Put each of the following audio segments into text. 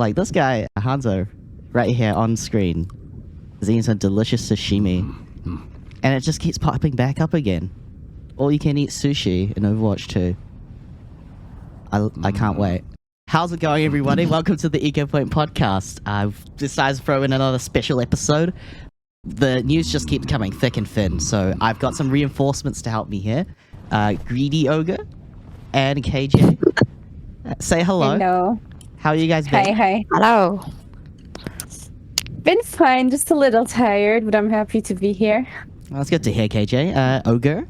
Like this guy, Hanzo, right here on screen, is eating some delicious sashimi, and it just keeps popping back up again. All you can eat sushi in Overwatch 2. I can't wait. How's it going, everybody? Welcome to the Ecopoint podcast. I've decided to throw in another special episode. The news just keeps coming thick and thin, so I've got some reinforcements to help me here. Greedy Ogre and KJ. Say hello. Hello. How are you guys been? Hi. Hello. Been fine, just a little tired, but I'm happy to be here. Well, that's good to hear, KJ. Ogre?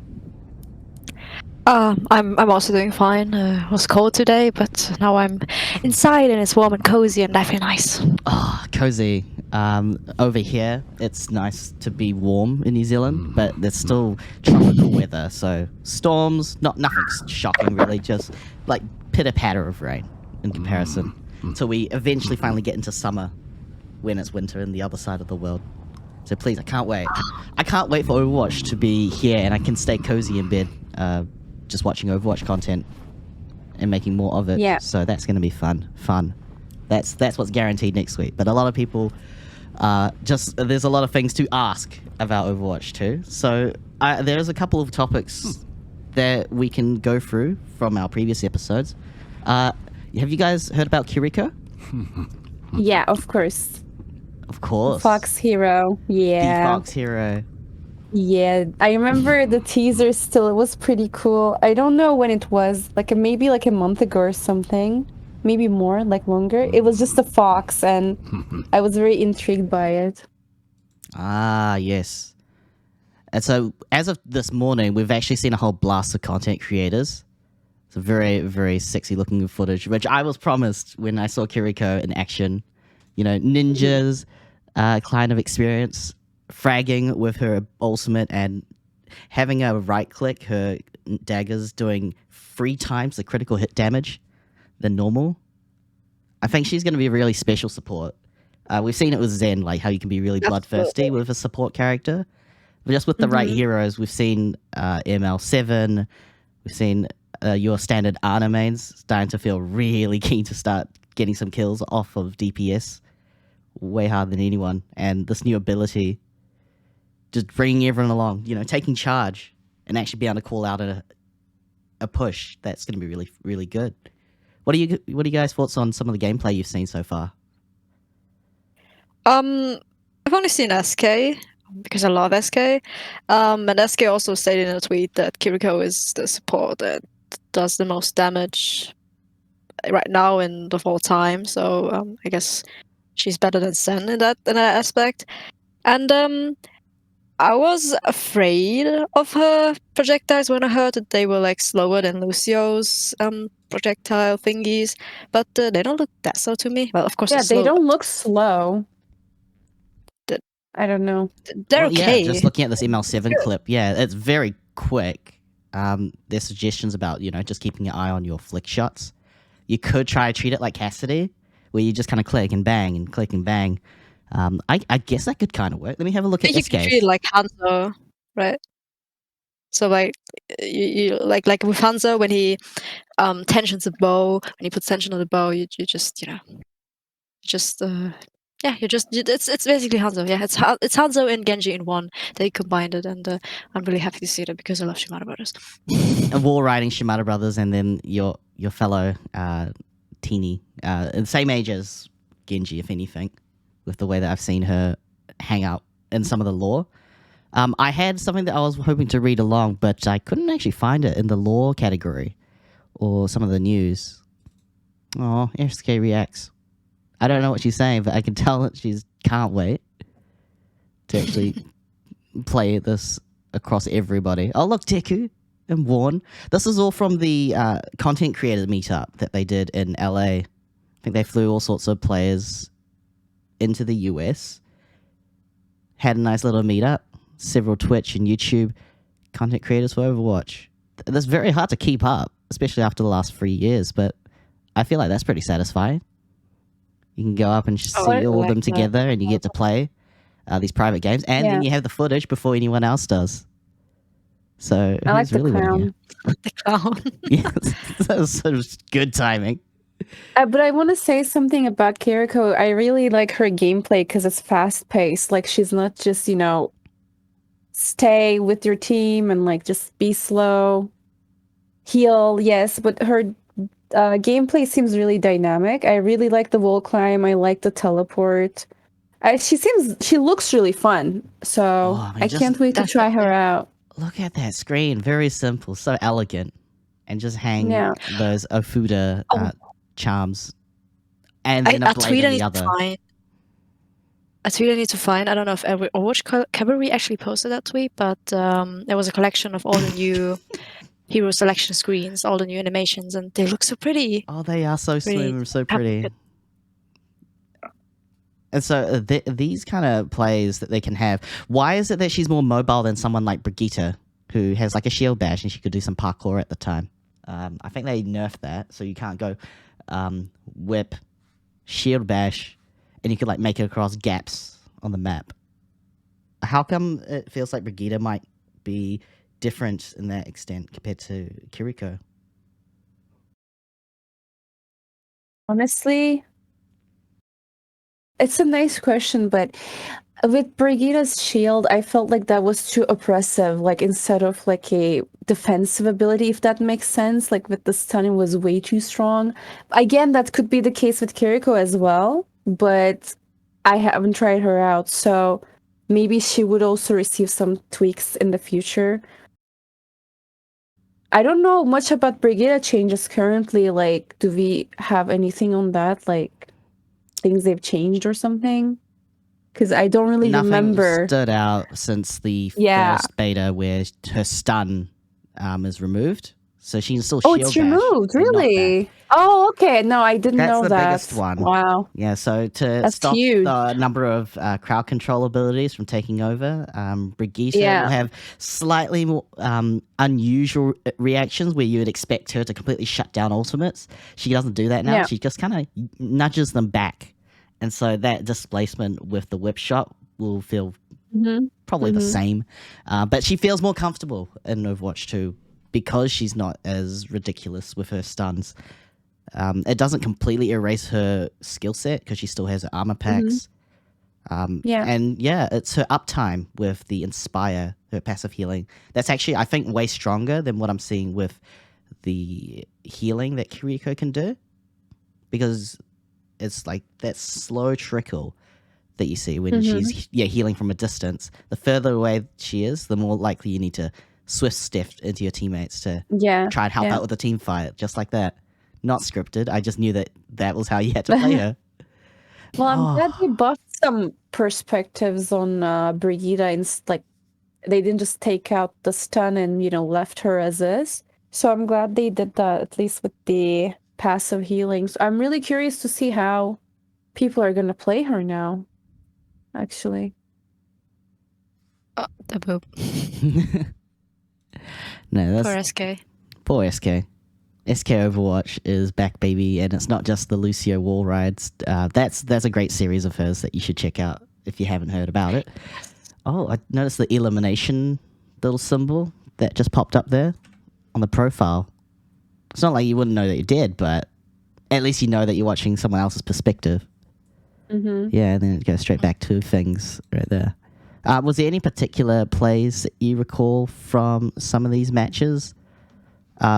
I'm also doing fine. It was cold today, but now I'm inside and it's warm and cozy and I feel nice. Oh, cozy. Over here, it's nice to be warm in New Zealand, but there's still tropical weather, so storms, nothing shocking really, just like pitter-patter of rain in comparison, until we eventually finally get into summer when it's winter in the other side of the world. So please, I can't wait. I can't wait for Overwatch to be here and I can stay cozy in bed, just watching Overwatch content and making more of it. Yeah. So that's going to be fun. That's what's guaranteed next week. But a lot of people, there's a lot of things to ask about Overwatch 2. So there's a couple of topics that we can go through from our previous episodes. Have you guys heard about Kiriko? Yeah, of course. Of course. Fox Hero. Yeah. The Fox Hero. Yeah. I remember the teaser still. It was pretty cool. I don't know when it was. Maybe a month ago or something. Maybe more, longer. It was just a fox and I was very intrigued by it. Ah, yes. And so, as of this morning, we've actually seen a whole blast of content creators. It's a very, very sexy looking footage, which I was promised when I saw Kiriko in action. You know, ninjas, kind of experience, fragging with her ultimate and having a right click, her daggers doing 3 times the critical hit damage than normal. I think she's going to be a really special support. We've seen it with Zen, how you can be really bloodthirsty with a support character. But just with the right heroes, we've seen ML7, we've seen your standard Ana mains starting to feel really keen to start getting some kills off of DPS way harder than anyone. And this new ability, just bringing everyone along, taking charge and actually being able to call out a push, that's going to be really, really good. What are you guys' thoughts on some of the gameplay you've seen so far? I've only seen SK because I love SK. And SK also stated in a tweet that Kiriko is the support that does the most damage right now and of all time. So I guess she's better than Sen in that aspect. And I was afraid of her projectiles when I heard that they were slower than Lucio's projectile thingies, but they don't look that slow to me. Well, of course, Yeah, they're they slow, don't look slow. I don't know. They're okay. Yeah, just looking at this ML7 clip, yeah, it's very quick. There's suggestions about, just keeping your eye on your flick shots. You could try to treat it like Cassidy, where you just kind of click and bang and click and bang. I guess that could kind of work. Let me have a look at You this can case. treat it like Hanzo, right? So you like with Hanzo when he tensions a bow, when he puts tension on the bow, you just it's basically Hanzo. Yeah, it's Hanzo and Genji in one. They combined it, and I'm really happy to see that because I love Shimada Brothers. And wall riding Shimada Brothers, and then your fellow teeny, the same age as Genji, if anything, with the way that I've seen her hang out in some of the lore. I had something that I was hoping to read along, but I couldn't actually find it in the lore category or some of the news. Oh, SK reacts. I don't know what she's saying, but I can tell that she can't wait to actually play this across everybody. Oh, look, Deku and Warren. This is all from the content creator meetup that they did in LA. I think they flew all sorts of players into the US. Had a nice little meetup. Several Twitch and YouTube content creators for Overwatch. That's very hard to keep up, especially after the last 3 years, but I feel like that's pretty satisfying. You can go up and just see all of them together and you get to play these private games, and then you have the footage before anyone else does. So I like the really clown. The clown. Yeah, that was sort of good timing. But I want to say something about Kiriko. I really like her gameplay because it's fast paced. Like she's not just, stay with your team and like just be slow, heal, yes, but her gameplay seems really dynamic. I really like the wall climb. I like the teleport. She looks really fun. So Oh, I mean, I just can't wait to try her out. look at that screen. Very simple, so elegant. And just hang Yeah. those Ofuda Oh. charms. And then a A blade tweet in I the need to other. find. A tweet I need to find. I don't know if Overwatch Cavalry actually posted that tweet, but there was a collection of all the new hero selection screens, all the new animations, and they look so pretty. Oh, they are so smooth Really and so pretty. And so these kind of plays that they can have, why is it that she's more mobile than someone like Brigitte, who has like a shield bash and she could do some parkour at the time? I think they nerfed that, so you can't go whip, shield bash, and you could like make it across gaps on the map. How come it feels like Brigitte might be different in that extent compared to Kiriko? Honestly, it's a nice question, but with Brigitte's shield, I felt like that was too oppressive. Like instead of like a defensive ability, if that makes sense, like with the stunning was way too strong. Again, that could be the case with Kiriko as well, but I haven't tried her out, so maybe she would also receive some tweaks in the future. I don't know much about Brigitte changes currently. Like, do we have anything on that? Like, things they've changed or something? Because I don't really Nothing remember. stood out since the Yeah. first beta where her stun is removed. So she can still Oh, shield it's bash removed, and knock back. really? Oh, okay. No, I didn't That's know the that. biggest one. Wow. Yeah, so to That's stop huge. the number of crowd control abilities from taking over, Brigitte Yeah. will have slightly more unusual reactions where you would expect her to completely shut down ultimates. She doesn't do that now. Yeah. She just kind of nudges them back. And so that displacement with the whip shot will feel Mm-hmm. probably the same. But she feels more comfortable in Overwatch 2 because she's not as ridiculous with her stuns. It doesn't completely erase her skill set because she still has her armor packs. Yeah. And yeah, it's her uptime with the Inspire, her passive healing. That's actually, I think, way stronger than what I'm seeing with the healing that Kiriko can do. Because it's like that slow trickle that you see when she's healing from a distance. The further away she is, the more likely you need to swift step into your teammates to Yeah. try and help Yeah. out with the team fight, just like that. Not scripted. I just knew that was how you had to play her. Well, I'm Oh. glad they buffed some perspectives on Brigitte and like they didn't just take out the stun and left her as is. So I'm glad they did that, at least with the passive healing. So I'm really curious to see how people are gonna play her now. Actually, Oh, the boob. No, that's Poor SK. poor SK. SK Overwatch is back, baby, and it's not just the Lucio wall rides. That's a great series of hers that you should check out if you haven't heard about it. Oh, I noticed the elimination little symbol that just popped up there on the profile. It's not like you wouldn't know that you did, but at least you know that you're watching someone else's perspective. Yeah, and then it goes straight back to things right there. Was there any particular plays that you recall from some of these matches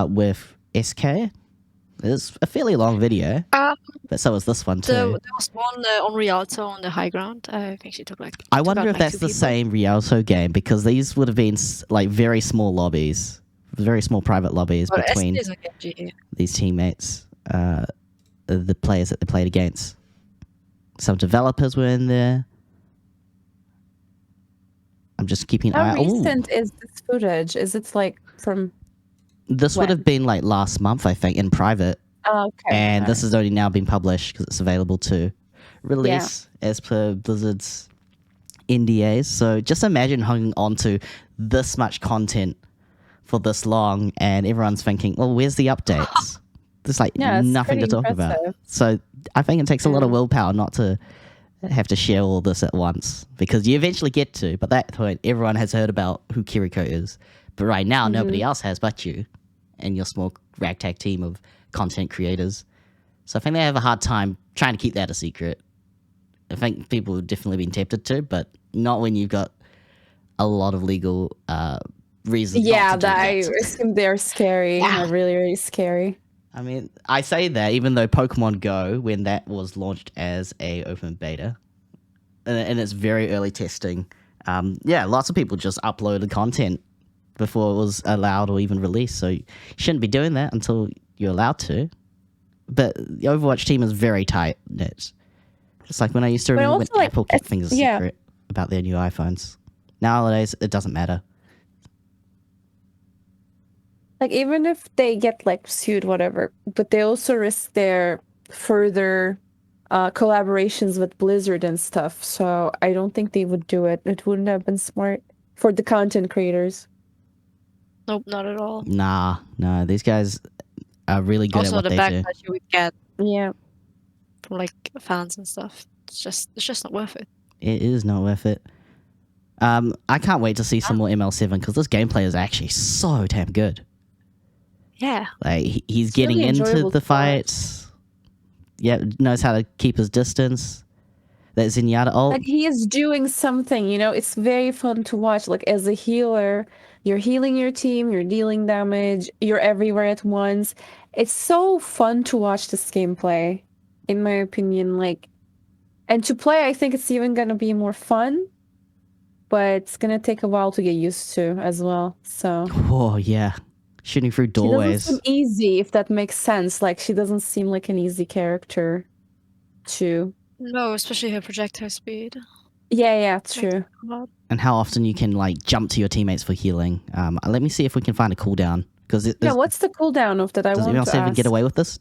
with SK? It's a fairly long video, but so was this one too. There was one on Rialto on the high ground. I think she took like. I took wonder out, if like, that's 2 the people. same Rialto game, because these would have been like very small lobbies, very small private lobbies But between SK is on Genji. these teammates, the players that they played against. Some developers were in there. I'm just keeping an how eye. Ooh. recent is this footage? Is it like from? This would when? have been like last month, I think, in private. Oh, okay. And this alright. has only now been published because it's available to release as per Blizzard's NDAs. So just imagine hanging on to this much content for this long, and everyone's thinking, well, where's the updates? There's like Yeah, it's nothing to pretty talk about. impressive. So I think it takes a lot of willpower not to have to share all this at once, because you eventually get to, but at that point, everyone has heard about who Kiriko is. But right now, nobody else has but you and your small ragtag team of content creators. So I think they have a hard time trying to keep that a secret. I think people have definitely been tempted to, but not when you've got a lot of legal reasons Yeah, not to do I that. assume they're scary. Yeah. They're really, really scary. I mean, I say that even though Pokemon Go, when that was launched as a open beta, and it's very early testing, lots of people just uploaded content before it was allowed or even released. So you shouldn't be doing that until you're allowed to. But the Overwatch team is very tight knit. Just like when I used to remember when also, like, Apple kept things a yeah. secret about their new iPhones. Nowadays, it doesn't matter. Like, even if they get, like, sued, whatever, but they also risk their further collaborations with Blizzard and stuff. So I don't think they would do it. It wouldn't have been smart for the content creators. Nope, not at all. Nah, no, these guys are really good Also, at the what they do. backlash you would get Yeah. from like fans and stuff. It's just not worth it. It is not worth it. I can't wait to see some more ML7 because this gameplay is actually so damn good. Yeah. Like he's It's getting really into enjoyable the to watch. fights. Yeah, knows how to keep his distance. That Zenyatta ult. Like, he is doing something, you know? It's very fun to watch. Like, as a healer, you're healing your team, you're dealing damage, you're everywhere at once. It's so fun to watch this gameplay, in my opinion. Like, and to play, I think it's even gonna be more fun, but it's gonna take a while to get used to as well. So Oh yeah, shooting through she doesn't doorways. seem easy, if that makes sense. Like, she doesn't seem like an easy character to. No, especially her projectile speed. Yeah, true. And how often you can like jump to your teammates for healing. Let me see if we can find a cooldown because Yeah, what's the cooldown of that? I does want to ML7 ask. get away with this?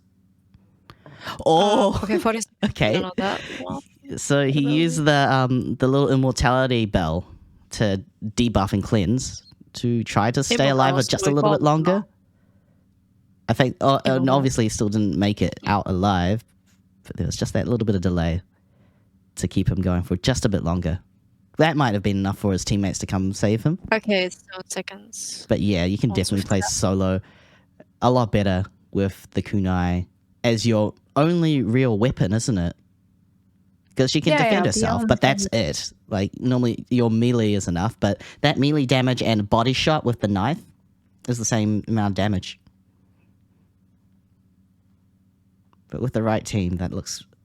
Oh, Okay, 40 seconds. okay. I don't know that. Well, So he used the little immortality bell to debuff and cleanse to try to stay alive Immortals, just we a little call bit longer. them. I think, and Immortals. obviously, he still didn't make it out alive, but there was just that little bit of delay to keep him going for just a bit longer. That might have been enough for his teammates to come save him. Okay, it's 7 seconds. But yeah, you can Once definitely we've play solo a lot better with the kunai as your only real weapon, isn't it? Because she can Yeah, defend the herself, only but that's thing. it. Like, normally your melee is enough, but that melee damage and body shot with the knife is the same amount of damage. But with the right team,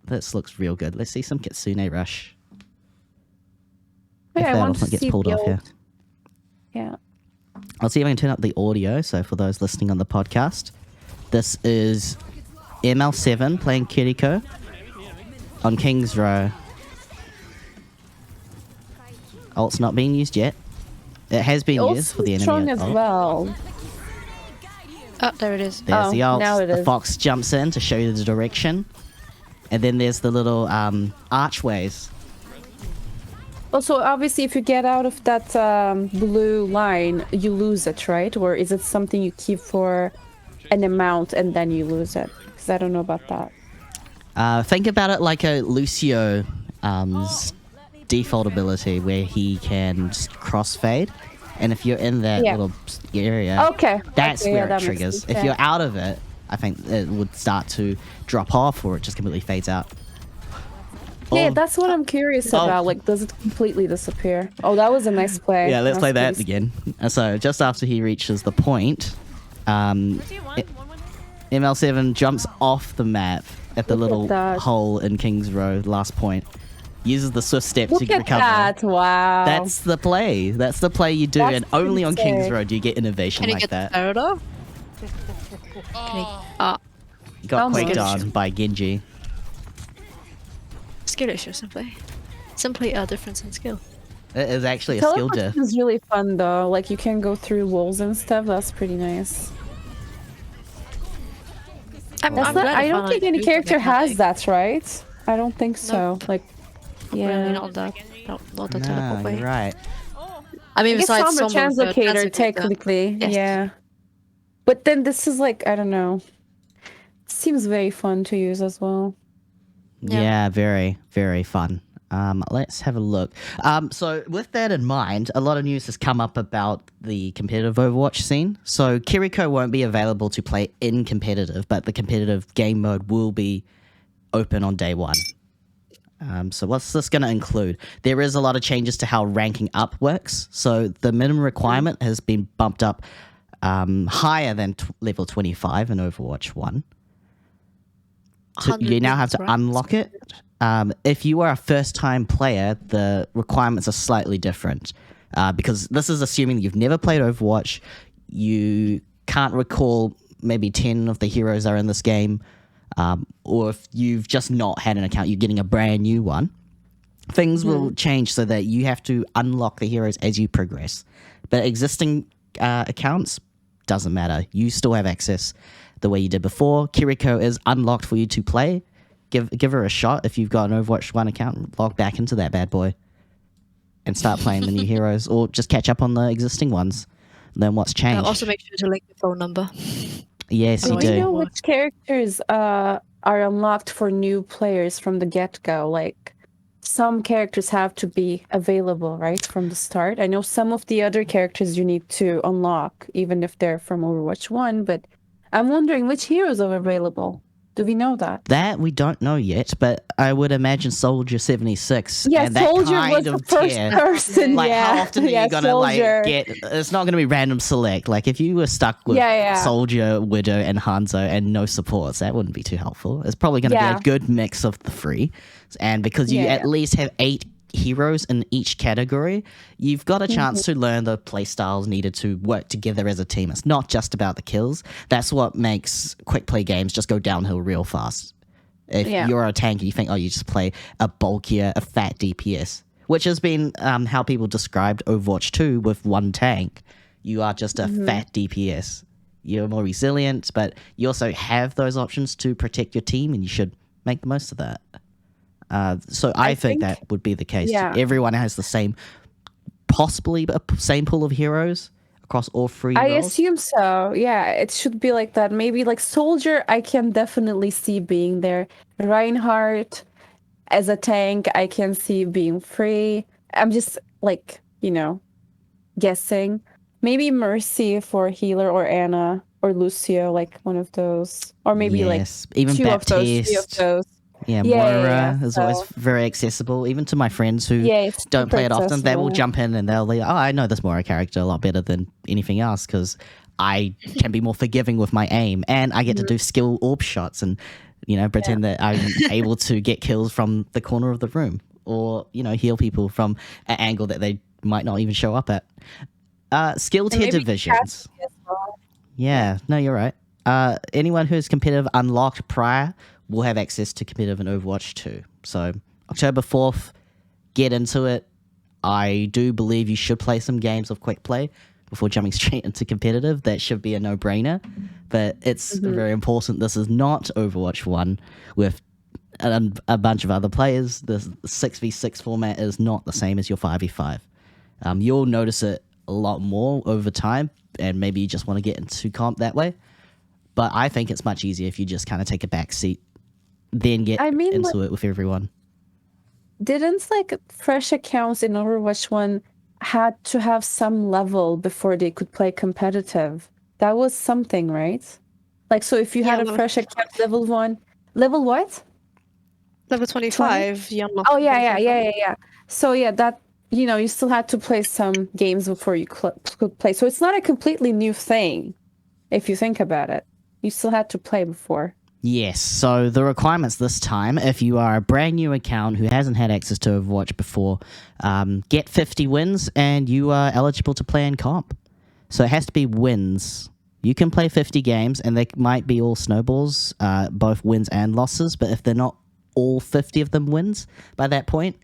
this looks real good. Let's see some Kitsune Rush. Yeah, if I that want ultimate to gets see pulled the off, yeah. old- Yeah. I'll see if I can turn up the audio. So for those listening on the podcast, this is ML7 playing Kiriko on King's Row. Ult's not being used yet. It has been used for the enemy. strong as ult. well. Oh, there it is. There's the Oh, ult. now it The is. fox jumps in to show you the direction. And then there's the little archways. Also, obviously, if you get out of that blue line, you lose it, right? Or is it something you keep for an amount and then you lose it? Because I don't know about that. Think about it like a Lucio default ability where he can just crossfade. And if you're in that Yeah. little area, Okay. that's Okay, where yeah, it that makes triggers. sense, If yeah. you're out of it, I think it would start to drop off or it just completely fades out. Yeah, Oh, that's what I'm curious Oh. about. Like, does it completely disappear? Oh, that was a nice play. yeah, let's play that pretty- again. So just after he reaches the point, ML7 jumps off the map at the Look at little that. hole in King's Row, last point. Uses the swift step Look to at recover. that! Wow. That's the play. That's the play you do, That's and only on pretty King's sick. Row do you get innovation Can you like get that. the arrow though? Got Oh my quaked gosh. on by Genji. Skill issue, simply. Simply a difference in skill. It is actually a skill diff. Teleportation is really fun, though. Like, you can go through walls and stuff. That's pretty nice. I'm That's not, glad I don't finally think any do character something has like- that, right? I don't think so. Like, yeah. Really not that. No, not that Nah, teleport way. you're right. I mean, I guess besides Sombra someone with a Translocator, translocator. technically. Yes. Yeah. But then this is like, I don't know. Seems very fun to use as well. Yeah. Yeah. Very, very fun. Let's have a look. So with that in mind, a lot of news has come up about the competitive Overwatch scene. So Kiriko won't be available to play in competitive, but the competitive game mode will be open on day one. So what's this going to include? There is a lot of changes to how ranking up works. So the minimum requirement has been bumped up higher than level 25 in Overwatch 1. So you now have to unlock it. If you are a first-time player, the requirements are slightly different because this is assuming you've never played Overwatch, you can't recall maybe 10 of the heroes are in this game, or if you've just not had an account, you're getting a brand new one. Things will change so that you have to unlock the heroes as you progress. But existing accounts, doesn't matter. You still have access the way you did before. Kiriko is unlocked for you to play. Give her a shot if you've got an Overwatch 1 account. Log back into that bad boy and start playing the new heroes, or just catch up on the existing ones. Then what's changed? Also make sure to link your phone number. Yes, you Do you do. know which characters are unlocked for new players from the get-go? Like, some characters have to be available, right, from the start. I know some of the other characters you need to unlock, even if they're from Overwatch 1, but I'm wondering which heroes are available. Do we know that? That we don't know yet, but I would imagine Soldier 76. Yeah, and that Soldier kind was the of first tier. person. Like, yeah. how often are you gonna Soldier. get? It's not gonna be random select. Like, if you were stuck with Soldier, Widow, and Hanzo, and no supports, that wouldn't be too helpful. It's probably gonna be a good mix of the three, and because you at least have 8 heroes in each category, you've got a chance to learn the play styles needed to work together as a team. It's not just about the kills. That's what makes quick play games just go downhill real fast. If you're a tank and you think, oh, you just play a bulkier, a fat DPS, which has been how people described Overwatch 2 with one tank. You are just a fat DPS. You're more resilient, but you also have those options to protect your team, and you should make the most of that. So I think that would be the case. Yeah. Everyone has the same, possibly a same pool of heroes across all 3 I roles. assume so. Yeah, it should be like that. Maybe like Soldier, I can definitely see being there. Reinhardt as a tank, I can see being free. I'm just like, guessing. Maybe Mercy for healer, or Anna or Lucio, like one of those. Or maybe even 2 of those, 3 of Baptiste. those. Yeah, Moira is always very accessible, even to my friends who don't play it often. They will jump in and they'll be, oh, I know this Moira character a lot better than anything else because I can be more forgiving with my aim, and I get to do skill orb shots and, pretend that I'm able to get kills from the corner of the room, or, heal people from an angle that they might not even show up at. Skill tier divisions. Yeah, no, you're right. Anyone who's competitive unlocked prior will have access to competitive in Overwatch 2. So October 4th, get into it. I do believe you should play some games of quick play before jumping straight into competitive. That should be a no-brainer. But it's very important. This is not Overwatch 1 with a bunch of other players. The 6v6 format is not the same as your 5v5. You'll notice it a lot more over time, and maybe you just want to get into comp that way. But I think it's much easier if you just kind of take a back seat, then get into it with everyone. Didn't fresh accounts in Overwatch 1 had to have some level before they could play competitive? That was something, right? So if you had a fresh account level 1, level what? Level 25. You unlock oh yeah. So that you still had to play some games before you could play. So it's not a completely new thing, if you think about it. You still had to play before. Yes, so the requirements this time, if you are a brand new account who hasn't had access to Overwatch before, get 50 wins and you are eligible to play in comp. So it has to be wins. You can play 50 games and they might be all snowballs, both wins and losses, but if they're not all 50 of them wins by that point,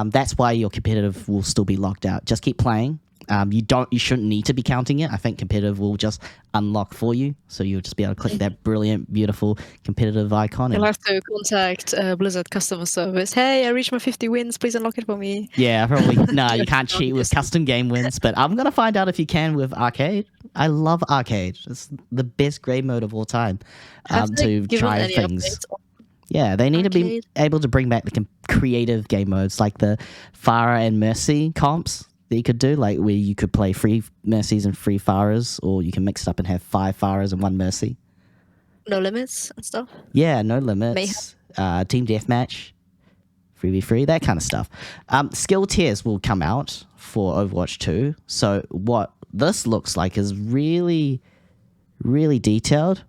that's why your competitive will still be locked out. Just keep playing. You shouldn't need to be counting it. I think competitive will just unlock for you, so you'll just be able to click that brilliant, beautiful competitive icon. You'll have to contact Blizzard customer service. Hey, I reached my 50 wins. Please unlock it for me. Yeah, probably. No, you can't cheat with custom game wins, but I'm gonna find out if you can with arcade. I love arcade. It's the best grade mode of all time. To try things. Yeah, they need to be Arcade. able to bring back the creative game modes like the Farah and Mercy comps that you could do, like where you could play 3 Mercies and 3 Farahs, or you can mix it up and have 5 Farahs and 1 Mercy. No limits and stuff. Yeah, no limits. Team deathmatch, 3v3, that kind of stuff. Skill tiers will come out for Overwatch 2. So what this looks like is really, really detailed,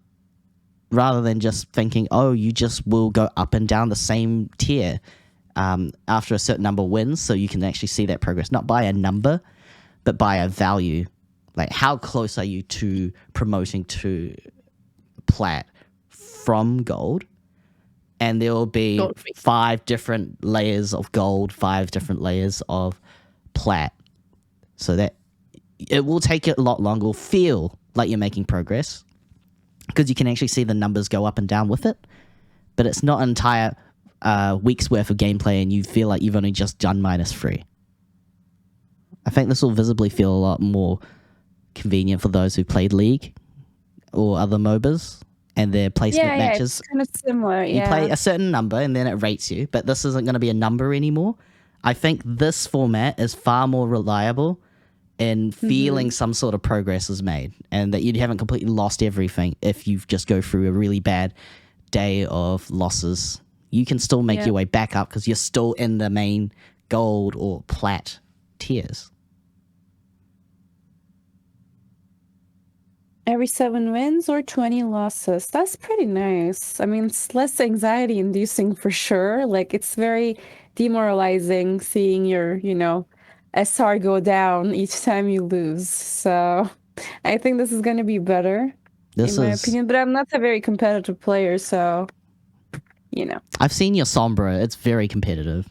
rather than just thinking, oh, you just will go up and down the same tier after a certain number of wins, so you can actually see that progress, not by a number, but by a value. Like, how close are you to promoting to plat from gold? And there will be Gold. 5 different layers of gold, 5 different layers of plat. So that it will take it a lot longer, will feel like you're making progress, because you can actually see the numbers go up and down with it. But it's not an entire week's worth of gameplay and you feel like you've only just done -3. I think this will visibly feel a lot more convenient for those who played League or other MOBAs and their placement matches. It's kind of similar. You play a certain number and then it rates you, but this isn't going to be a number anymore. I think this format is far more reliable in feeling some sort of progress is made, and that you haven't completely lost everything if you just go through a really bad day of losses. You can still make your way back up because you're still in the main gold or plat tiers. Every 7 wins or 20 losses. That's pretty nice. I mean, it's less anxiety inducing for sure. Like, it's very demoralizing seeing your, SR go down each time you lose. So I think this is going to be better, in my opinion. But I'm not a very competitive player, so, I've seen your Sombra. It's very competitive.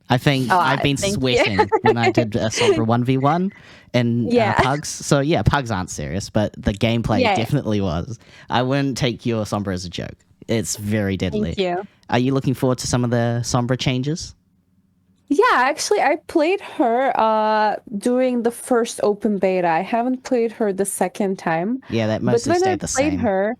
I think I've been sweating when I did a Sombra 1v1 and Pugs. So, yeah, Pugs aren't serious, but the gameplay definitely was. I wouldn't take your Sombra as a joke. It's very deadly. Thank you. Are you looking forward to some of the Sombra changes? Yeah, actually, I played her during the first open beta. I haven't played her the second time. Yeah, that mostly stayed the same. But when I played her,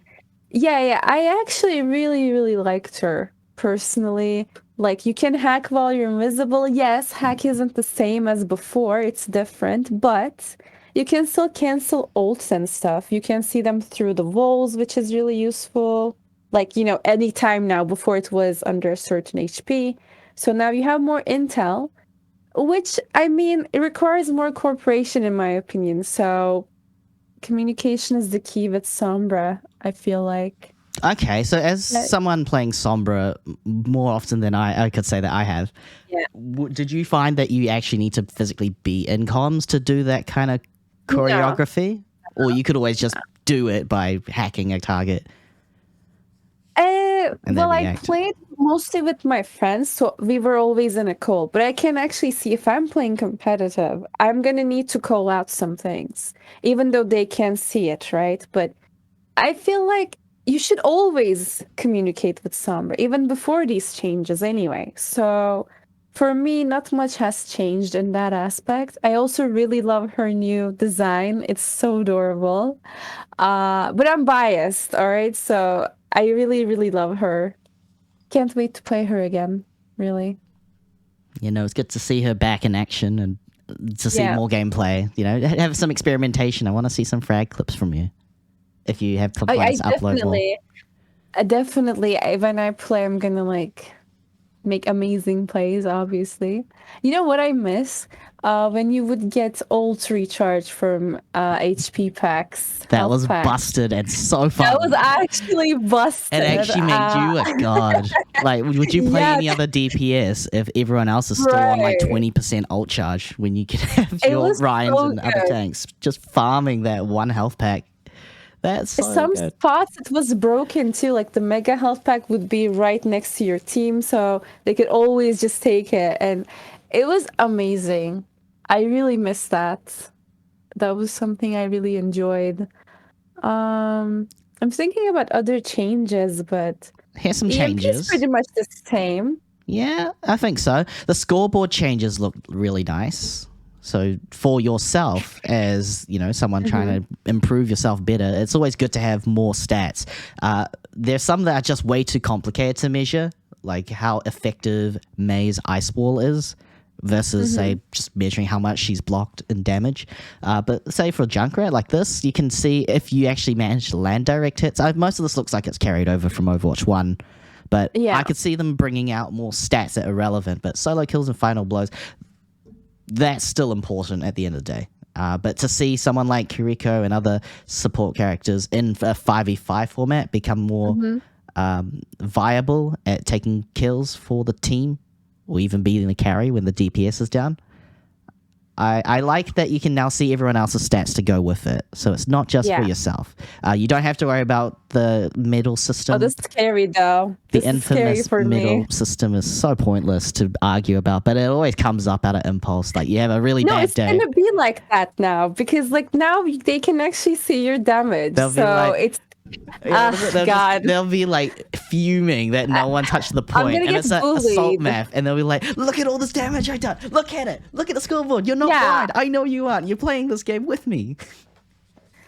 I actually really, really liked her, personally. Like, you can hack while you're invisible. Yes, hack isn't the same as before. It's different, but you can still cancel ults and stuff. You can see them through the walls, which is really useful. Like, any time now. Before it was under a certain HP. So now you have more intel, which, I mean, it requires more cooperation, in my opinion. So communication is the key with Sombra, I feel like. Okay, so as someone playing Sombra more often than I could say that I have, did you find that you actually need to physically be in comms to do that kind of choreography? No. Or you could always just do it by hacking a target? Well, I played mostly with my friends, so we were always in a call. But I can actually see if I'm playing competitive, I'm going to need to call out some things, even though they can't see it, right? But I feel like you should always communicate with Sombra, even before these changes anyway. So for me, not much has changed in that aspect. I also really love her new design. It's so adorable. But I'm biased, all right? So I really, really love her. Can't wait to play her again, really. It's good to see her back in action and to see more gameplay. Have some experimentation. I want to see some frag clips from you. If you have plans to upload more. Definitely. When I play, I'm going to, make amazing plays, obviously. You know what I miss? When you would get ult recharge from HP packs. That was busted and so fun. That was actually busted. It actually made you a god. Would you play any other DPS if everyone else is still on 20% ult charge when you could have your Ryans and other tanks just farming that one health pack? That's so some good. spots it was broken too, like the mega health pack would be right next to your team, so they could always just take it, and it was amazing. I really miss that. That was something I really enjoyed. I'm thinking about other changes, but here's some changes. It's pretty much the same. Yeah, I think so. The scoreboard changes look really nice. So for yourself, as someone trying to improve yourself better, it's always good to have more stats. there's some that are just way too complicated to measure, like how effective May's Ice Wall is versus, say, just measuring how much she's blocked in damage. But say for a Junkrat like this, you can see if you actually manage to land direct hits. Most of this looks like it's carried over from Overwatch 1, but I could see them bringing out more stats that are relevant. But solo kills and final blows, that's still important at the end of the day. But to see someone like Kiriko and other support characters in a 5v5 format become more viable at taking kills for the team, or even beating the carry when the DPS is down, I like that you can now see everyone else's stats to go with it. So it's not just for yourself. You don't have to worry about the medal system. Oh, this is scary though. The infamous medal system is so pointless to argue about, but it always comes up out of impulse. Like you have a really bad day. No, it's gonna be like that now because like now they can actually see your damage. It's they'll be like fuming that no one touched the point, and it's an assault map, and they'll be like, "Look at all this damage I done! Look at it! Look at the scoreboard! You're not blind! I know you aren't! You're playing this game with me."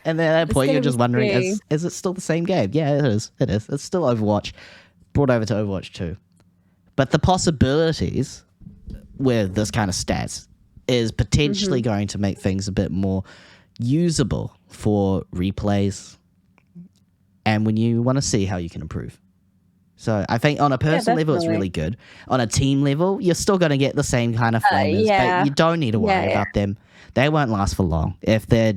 And then at that point, you're just wondering, is it still the same game? Yeah, it is. It is. It's still Overwatch, brought over to Overwatch 2. But the possibilities with this kind of stats is potentially going to make things a bit more usable for replays, and when you want to see how you can improve. So I think on a personal level, it's really good. On a team level, you're still going to get the same kind of flamers, but you don't need to worry about them. They won't last for long. If they're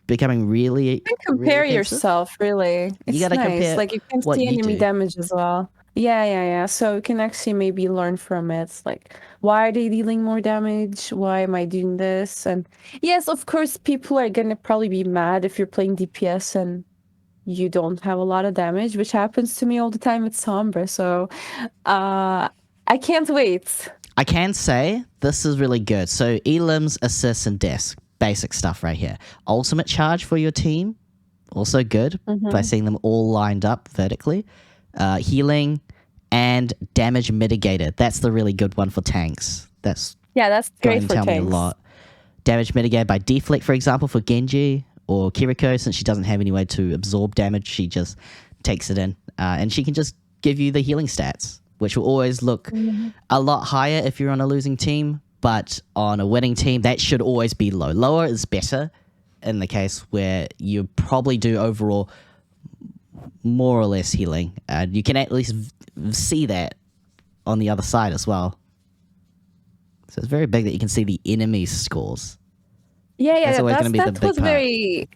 becoming really... You can compare yourself, really. It's you gotta nice. compare like you can see enemy damage as well. Yeah. So you can actually maybe learn from it. It's like, why are they dealing more damage? Why am I doing this? And yes, of course, people are going to probably be mad if you're playing DPS and you don't have a lot of damage, which happens to me all the time with Sombra. So I can't wait. I can say this is really good. So elims, assists, and deaths. Basic stuff right here. Ultimate charge for your team. Also good by seeing them all lined up vertically. Healing and damage mitigated. That's the really good one for tanks. That's great for tanks. Me a tanks. lot. Damage mitigated by deflect, for example, for Genji. Or Kiriko, since she doesn't have any way to absorb damage, she just takes it in. And she can just give you the healing stats, which will always look a lot higher if you're on a losing team. But on a winning team, that should always be low. Lower is better in the case where you probably do overall more or less healing. You can at least see that on the other side as well. So it's very big that you can see the enemy's scores. Yeah, that was very...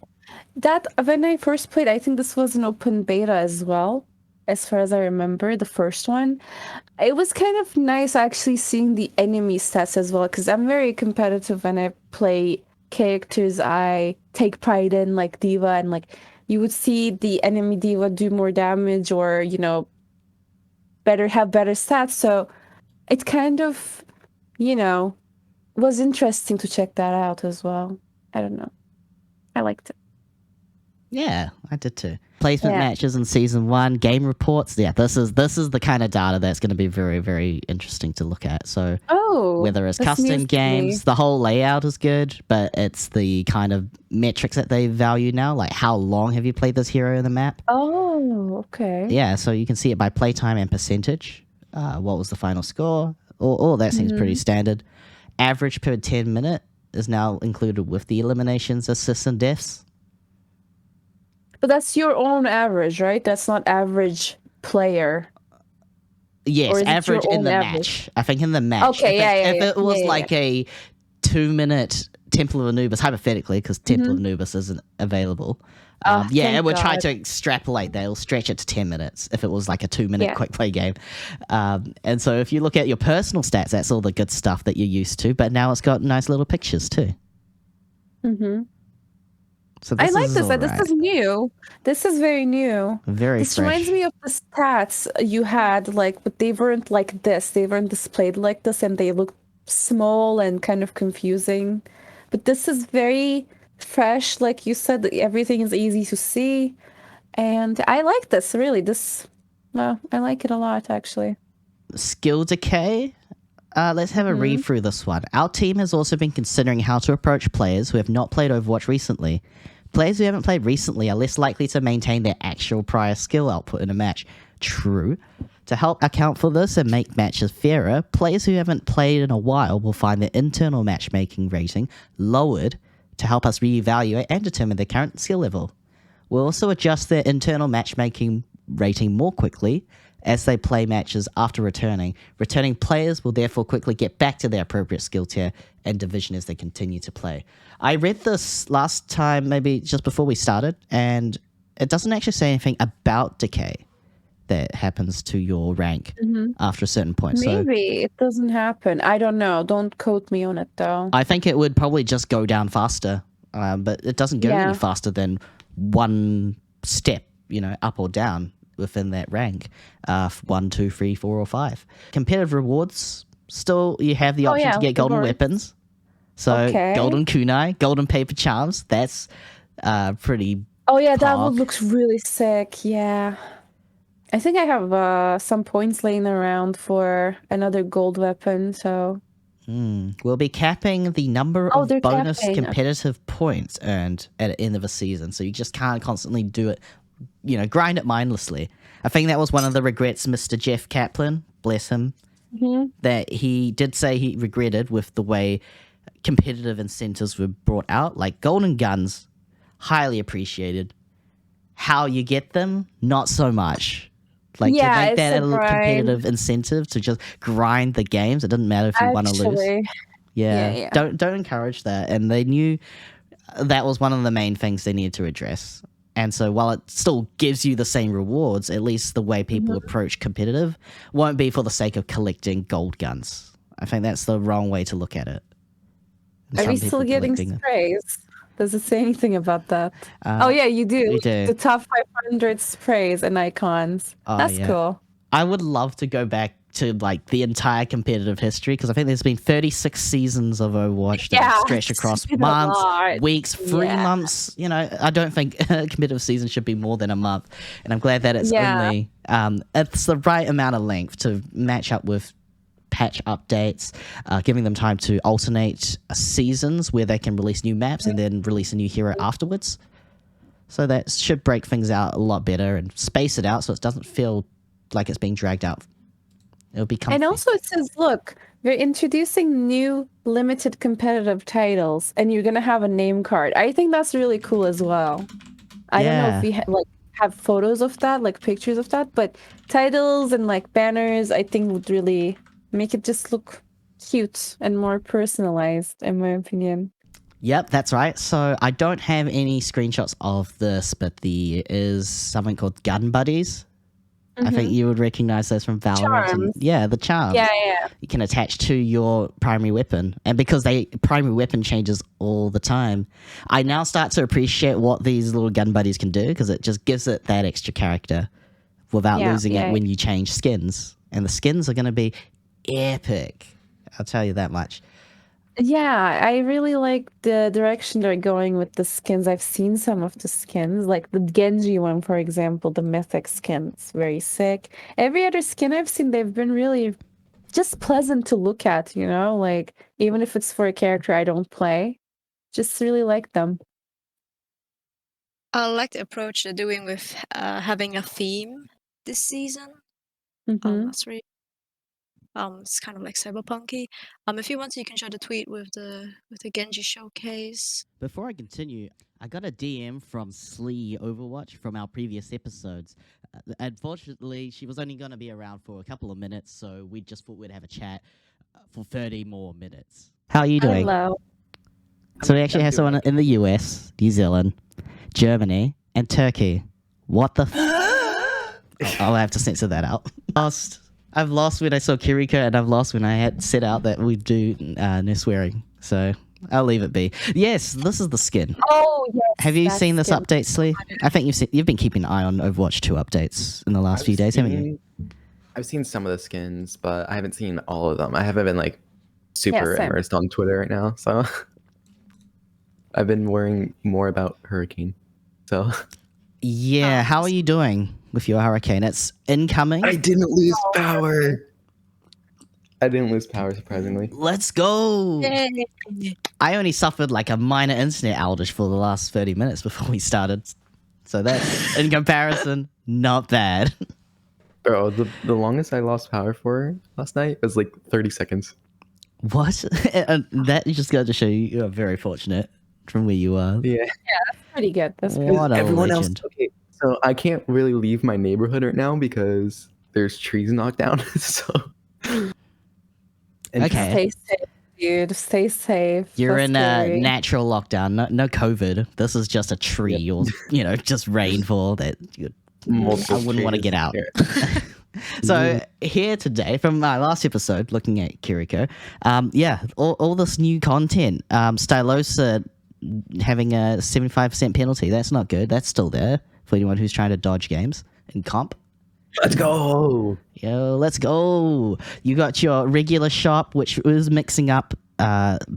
That, when I first played, I think this was an open beta as well, as far as I remember, the first one. It was kind of nice actually seeing the enemy stats as well, because I'm very competitive when I play characters I take pride in, like D.Va, and like you would see the enemy D.Va do more damage or, have better stats. So it kind of, was interesting to check that out as well. I don't know. I liked it. Yeah, I did too. Placement matches in season 1, game reports. Yeah, this is the kind of data that's going to be very, very interesting to look at. So whether it's custom games, the whole layout is good, but it's the kind of metrics that they value now, like how long have you played this hero in the map? Oh, okay. Yeah, so you can see it by playtime and percentage. What was the final score? All that seems pretty standard. Average per 10 minute is now included with the eliminations, assists, and deaths. But that's your own average, right? That's not average player. Yes, average in the match. I think in the match. Okay, if it was like a 2-minute Temple of Anubis, hypothetically, because Temple of Anubis isn't available. It would try to extrapolate that. It'll stretch it to 10 minutes if it was like a 2-minute quick play game. And so if you look at your personal stats, that's all the good stuff that you're used to. But now it's got nice little pictures too. So I like this. This is new. This is very new. This reminds me of the stats you had, but they weren't like this. They weren't displayed like this, and they looked small and kind of confusing. But this is very fresh, like you said. Everything is easy to see, and I like this. Really, I like it a lot, actually. Skill decay. Let's have a read through this one. Our team has also been considering how to approach players who have not played Overwatch recently. Players who haven't played recently are less likely to maintain their actual prior skill output in a match. True. To help account for this and make matches fairer, players who haven't played in a while will find their internal matchmaking rating lowered to help us reevaluate and determine their current skill level. We'll also adjust their internal matchmaking rating more quickly as they play matches after returning. Returning players will therefore quickly get back to their appropriate skill tier and division as they continue to play. I read this last time, maybe just before we started, and it doesn't actually say anything about decay that happens to your rank after a certain point. Maybe it doesn't happen. I don't know. Don't quote me on it, though. I think it would probably just go down faster, but it doesn't go any faster than one step, up or down within that rank. 1, 2, 3, 4, or 5. Competitive rewards, still you have the option to get golden weapons. So golden kunai, golden paper charms, that's pretty Oh yeah, that one looks really sick, yeah. I think I have some points laying around for another gold weapon, so... We'll be capping the number of bonus competitive points earned at the end of a season, so you just can't constantly do it, grind it mindlessly. I think that was one of the regrets Mr. Jeff Kaplan, bless him, that he did say he regretted with the way competitive incentives were brought out, like golden guns, highly appreciated. How you get them, not so much. Like to make that a competitive incentive to just grind the games. It doesn't matter if you won or lose. Yeah. Don't encourage that. And they knew that was one of the main things they needed to address. And so while it still gives you the same rewards, at least the way people approach competitive won't be for the sake of collecting gold guns. I think that's the wrong way to look at it. Are we still getting sprays? Does it say anything about that? Oh yeah, you do. You do. The top 500 sprays and icons. That's cool. I would love to go back to the entire competitive history, because I think there's been 36 seasons of Overwatch that stretch across months, weeks, 3 months. I don't think a competitive season should be more than a month, and I'm glad that it's only it's the right amount of length to match up with patch updates, giving them time to alternate seasons where they can release new maps and then release a new hero afterwards. So that should break things out a lot better and space it out so it doesn't feel like it's being dragged out. It'll be comfy. And also it says, look, we're introducing new limited competitive titles and you're going to have a name card. I think that's really cool as well. I don't know if we have photos of that, pictures of that, but titles and banners, I think would really make it just look cute and more personalized, in my opinion. Yep, that's right. So I don't have any screenshots of this, but there is something called Gun Buddies. I think you would recognize those from Valorant. And, the charms. Yeah. You can attach to your primary weapon. And because primary weapon changes all the time, I now start to appreciate what these little Gun Buddies can do, because it just gives it that extra character without losing it when you change skins. And the skins are going to be epic. I'll tell you that much. Yeah, I really like the direction they're going with the skins. I've seen some of the skins, like the Genji one, for example, the mythic skin. It's very sick. Every other skin I've seen, they've been really just pleasant to look at, even if it's for a character I don't play. Just really like them. I like the approach they're doing with having a theme this season. That's really it's kind of like cyberpunky. If you want to, you can share the tweet with the Genji showcase. Before I continue, I got a DM from Slee Overwatch from our previous episodes. Unfortunately, she was only going to be around for a couple of minutes, so we just thought we'd have a chat for 30 more minutes. How are you doing? Hello. So we actually have someone in the US, New Zealand, Germany, and Turkey. What the I'll have to censor that out. I've lost when I saw Kiriko, and I've lost when I had set out that we do no swearing. So I'll leave it be. Yes, this is the skin. Oh, yes. Have you seen this update, Slee? I think you've been keeping an eye on Overwatch 2 updates in the last few days, haven't you? I've seen some of the skins, but I haven't seen all of them. I haven't been super immersed on Twitter right now, so I've been worrying more about Hurricane. So yeah, how are you doing with your Hurricane? It's incoming. I didn't lose power. I didn't lose power, surprisingly. Let's go. I only suffered like a minor internet outage for the last 30 minutes before we started. So that's, in comparison, not bad. Bro, the longest I lost power for last night was like 30 seconds. What? And that just got to show you are very fortunate from where you are. Yeah. Pretty good. That's pretty What a Everyone legend. else. Okay, so I can't really leave my neighborhood right now because there's trees knocked down. So. And Okay. Stay safe, dude. Stay safe. You're That's in a scary. natural lockdown. No COVID. This is just a tree or, just rainfall that multiple I wouldn't want to trees get out. here. So here today, from my last episode, looking at Kiriko, all this new content. Stylosa having a 75% penalty. That's not good. That's still there for anyone who's trying to dodge games in comp. Let's go. Yo, let's go. You got your regular shop, which is mixing up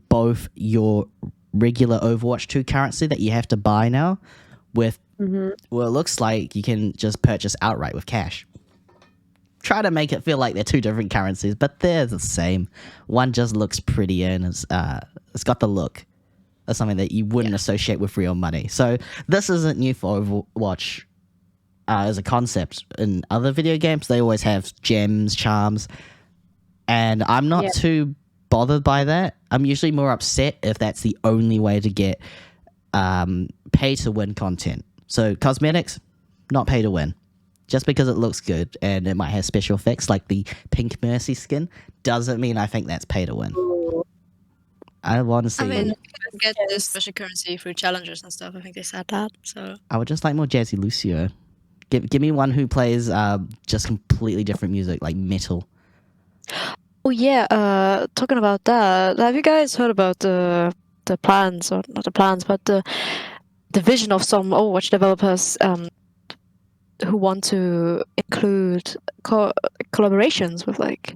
both your regular Overwatch 2 currency that you have to buy now with, well, it looks like you can just purchase outright with cash. Try to make it feel like they're two different currencies, but they're the same. One just looks prettier and it's got the look of something that you wouldn't associate with real money. So this isn't new for Overwatch. As a concept in other video games, they always have gems, charms, and I'm not too bothered by that. I'm usually more upset if that's the only way to get pay to win content. So cosmetics, not pay to win. Just because it looks good and it might have special effects like the Pink Mercy skin doesn't mean I think that's pay to win. I want to see. I mean, you can get this special currency through challengers and stuff. I think they said that. So I would just like more Jazzy Lucio. Give me one who plays just completely different music, like metal. Oh yeah, talking about that, have you guys heard about the plans, or not the plans, but the vision of some Overwatch developers who want to include collaborations with like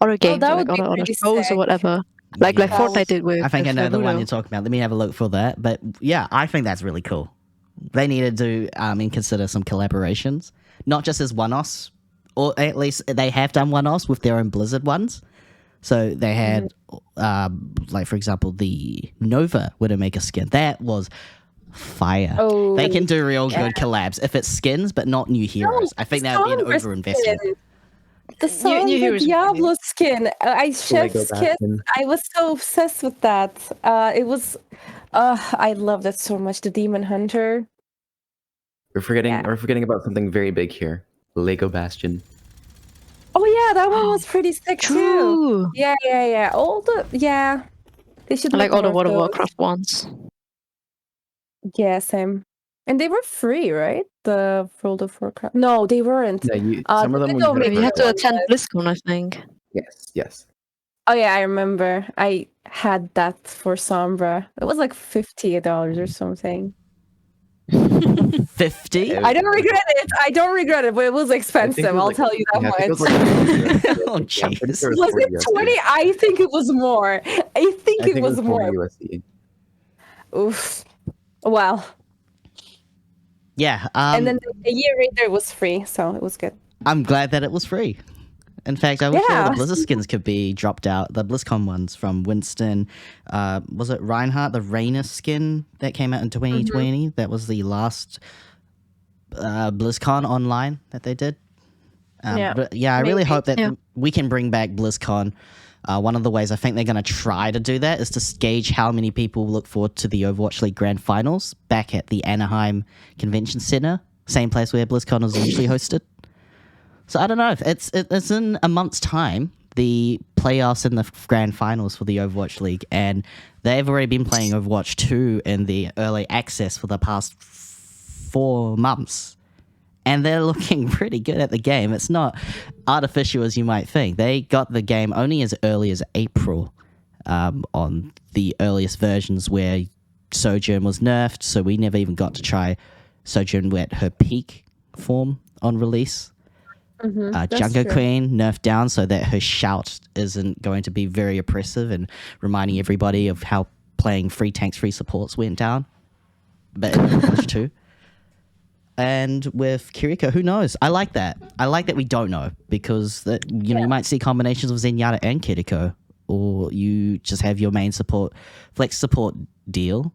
other games that or would like be other pretty shows sick. or whatever, like Fortnite did with. I think I know the one Naruto. you're talking about. Let me have a look for that. But yeah, I think that's really cool. They needed to and consider some collaborations, not just as one-offs, or at least they have done one-offs with their own Blizzard ones. So they had, like for example, the Nova Widowmaker skin. That was fire. Oh, they can do real good collabs if it's skins, but not new heroes. I think that would be an overinvestment. The song, new the heroes. Diablo skin. I chef's Lego kiss. Bastion. I was so obsessed with that. It was. I love that so much. The Demon Hunter. We're forgetting about something very big here. Lego Bastion. Oh yeah, that one was pretty sick too. True. Yeah. They should I like make all the more World of of those. Warcraft ones. Yeah, same. And they were free, right? The World of Warcraft. No, they weren't. No, some of them Widowmaker we You have to one attend was. BlizzCon, I think. Yes. Oh yeah, I remember. I had that for Sombra. It was like $50 or something. 50? I don't regret it, but it was expensive. I'll tell you that much. Oh, jeez. Was it 20? I think it was more. I think it was more. USD. Oof. Well, Yeah. and then a year later it was free, so it was good. I'm glad that it was free. In fact, I wish all Yeah. the Blizzard skins could be dropped out. The BlizzCon ones from Winston. Was it Reinhardt, the Rainer skin that came out in 2020? That was the last BlizzCon online that they did. Yeah, But yeah, I really maybe. hope that Yeah. we can bring back BlizzCon. One of the ways I think they're going to try to do that is to gauge how many people look forward to the Overwatch League Grand Finals back at the Anaheim Convention Center, same place where BlizzCon is usually hosted. So I don't know. It's in a month's time, the playoffs and the grand finals for the Overwatch League, and they've already been playing Overwatch 2 in the early access for the past 4 months. And they're looking pretty good at the game. It's not artificial as you might think. They got the game only as early as April on the earliest versions where Sojourn was nerfed, so we never even got to try Sojourn at her peak form on release. Jungle Queen nerfed down so that her shout isn't going to be very oppressive and reminding everybody of how playing free tanks, free supports went down. But in Overwatch 2. And with Kiriko, who knows? I like that. I like that we don't know because you might see combinations of Zenyatta and Kiriko, or you just have your main support, flex support deal,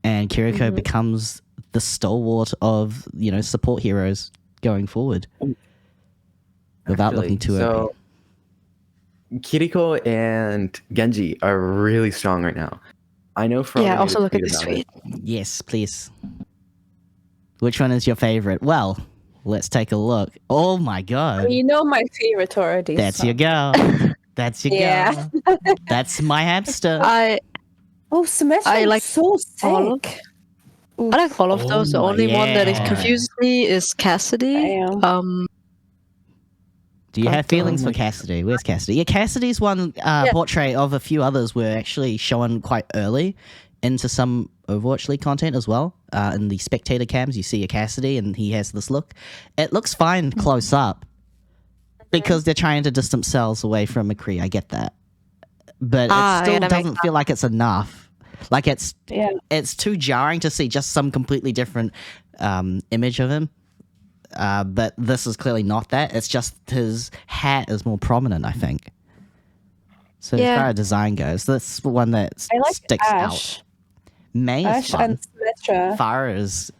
and Kiriko becomes the stalwart of support heroes going forward. Without looking too OP. Kiriko and Genji are really strong right now. I know from also look at this tweet. Yes, please. Which one is your favorite? Well, let's take a look. Oh my god. You know my favorite already. That's your girl. That's your girl. That's my hamster. Symmetra I like so all of- sick. I like all of those. The only one that confuses me is Cassidy. Do you have feelings for Cassidy? Where's Cassidy? Yeah, Cassidy's one portrait of a few others were actually shown quite early into some Overwatch League content as well. In the spectator cams, you see a Cassidy and he has this look. It looks fine close up because they're trying to distance themselves away from McCree. I get that. But it still doesn't feel like it's enough. Like it's too jarring to see just some completely different image of him. But this is clearly not that. It's just his hat is more prominent, I think. So as far as design goes, that's the one that sticks out. May is fun. And Symmetra. Farah is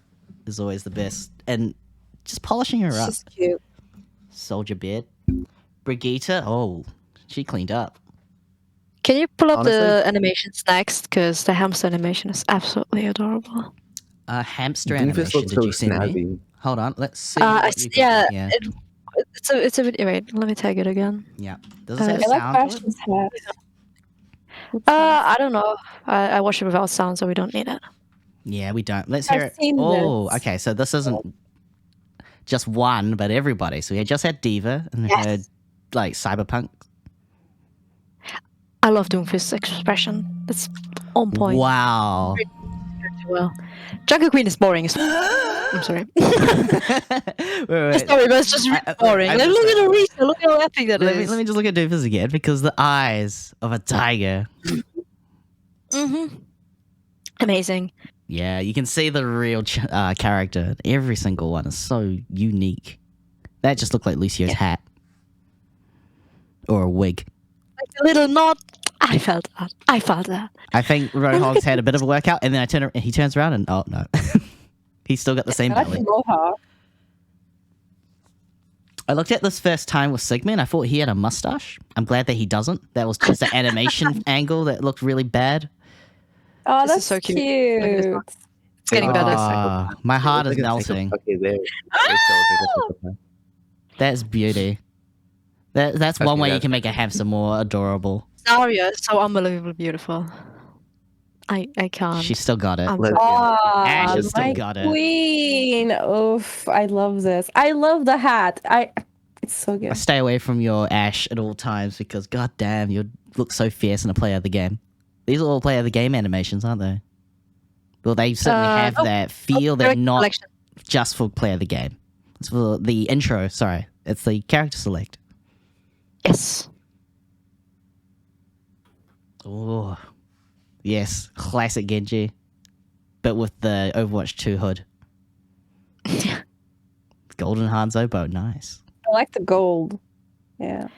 always the best. And just polishing her up. She's cute. Soldier Beard. Brigitte, she cleaned up. Can you pull up the animations next? Because the hamster animation is absolutely adorable. Hamster Doofus animation, looks did so you send me? snazzy. Hold on, let's see. It's a bit. Wait, let me tag it again. Yeah. Does it have I like sound to it? Fashion's hat. I don't know. I watch it without sound, so we don't need it. Yeah, we don't. Let's hear I've it. seen this. Okay. So this isn't just one, but everybody. So we just had Diva and heard like Cyberpunk. I love Doomfist's expression. It's on point. Wow. Well, Jungle Queen is boring. I'm sorry. wait. Sorry, but it's just really boring. Look at Arisa. Look how epic that let is. me just look at Doofus again because the eyes of a tiger. Amazing. Yeah, you can see the real character. Every single one is so unique. That just looked like Lucio's hat. Or a wig. Like a little nod. I felt that. I think Roadhog's had a bit of a workout, and then he turns around and oh no, he's still got the same belly. I looked at this first time with Sigma, and I thought he had a mustache. I'm glad that he doesn't. That was just an animation angle that looked really bad. Oh, This that's is so cute. cute. It's getting better. My heart is melting. Okay, there. That's beauty. That's one way you can make a hamster more adorable. Zarya is so unbelievably beautiful. I can't. She's still got it. Ah, Ash still my got it. queen. Oof, I love this. I love the hat. It's so I good. stay away from your Ash at all times because goddamn, you look so fierce in a player of the game. These are all player of the game animations, aren't they? Well, they certainly have that feel. They're not just for player of the game. It's for the intro. Sorry, it's the character select. Yes. Oh, yes, classic Genji, but with the Overwatch 2 hood. Golden Hanzo bow, nice. I like the gold. Yeah.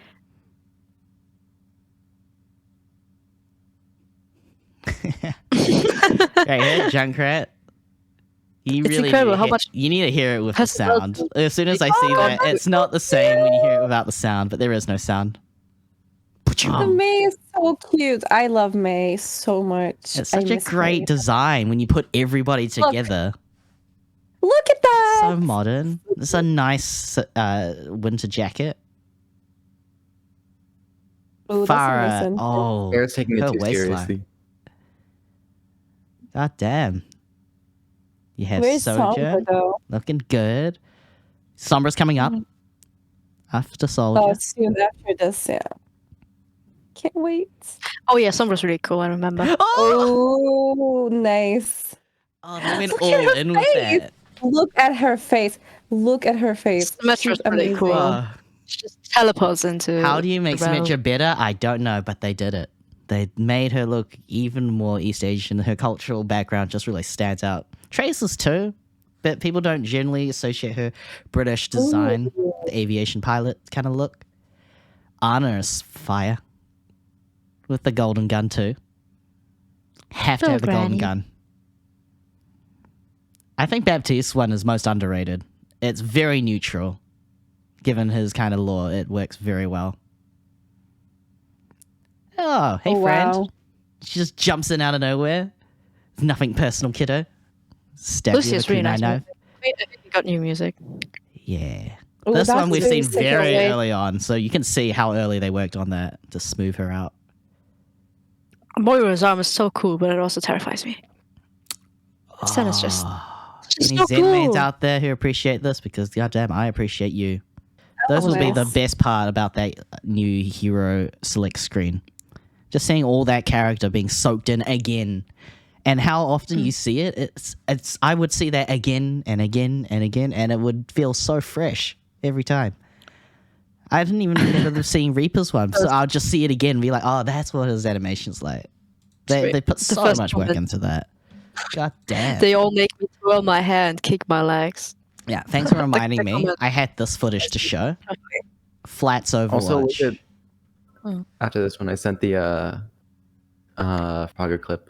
Right here, Junkrat. You It's incredible how much. You need to hear it with the sound. As soon as I see that, it's not the same when you hear it without the sound, but there is no sound. The May is so cute. I love May so much. It's such a great design when you put everybody together. Look at that. So modern. It's a nice winter jacket. Ooh, Farah. oh, Farah's taking it her too waistline. seriously. God damn. You have where's Soldier Sombra though? looking good. Sombra's coming up after Soldier. Oh, soon after this, yeah. Can't wait. Oh yeah, Sombra's really cool. I remember. Oh, nice. Oh, they went Look all at her in with face. that. Look at her face. Look at her face. Symmetra's She's pretty amazing. cool. She just teleports into. How do you make the realm. Symmetra better? I don't know, but they did it. They made her look even more East Asian. Her cultural background just really stands out. Traces too. but people don't generally associate her British design, the aviation pilot kind of look. Anna is fire. With the golden gun too. Have to have the golden gun. I think Baptiste's one is most underrated. It's very neutral. Given his kind of lore, it works very well. Oh, hey friend. Wow. She just jumps in out of nowhere. Nothing personal, kiddo. Stab Lucy you is with a really nice. knife. Wait, I think we got new music. Yeah. Ooh, This that's one we've very seen sick. very Away. early on, so you can see how early they worked on that to smooth her out. Moira's arm is so cool, but it also terrifies me. Zen is just Any so Zen mans cool. out there who appreciate this, because goddamn, I appreciate you. Those will be the nice. best part about that new hero select screen. Just seeing all that character being soaked in again, and how often you see it. It's. I would see that again and again and again, and it would feel so fresh every time. I didn't even remember seeing Reaper's one, so I'll just see it again and be like, "Oh, that's what his animation's like." They put The so first much one work is- into that. God damn. They all make me twirl my hair and kick my legs. Yeah, thanks for reminding the me. comment. I had this footage to show. Flats Also, Overwatch. look at, after this one, I sent the Frogger clip.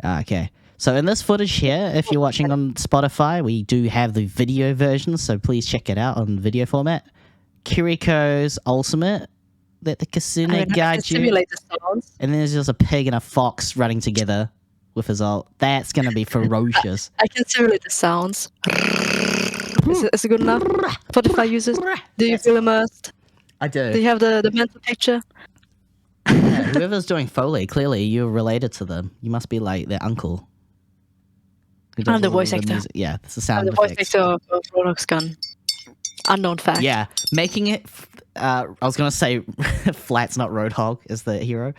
Okay. So in this footage here, if you're watching on Spotify, we do have the video version, so please check it out on video format. Kiriko's ultimate that the casino I guide can you. simulate the sounds. And then there's just a pig and a fox running together with his ult. That's going to be ferocious. I can simulate the sounds. Is it good enough? Spotify users, do you feel immersed? I Do do. you have the mental picture? Yeah, whoever's doing Foley, clearly you're related to them. You must be like their uncle. Who does I'm the all voice of actor. music. Yeah, that's the sound The voice effects. actor of Roanoke's gun. Unknown fact. Yeah, making it. I was gonna say, Flat's not Roadhog is the hero.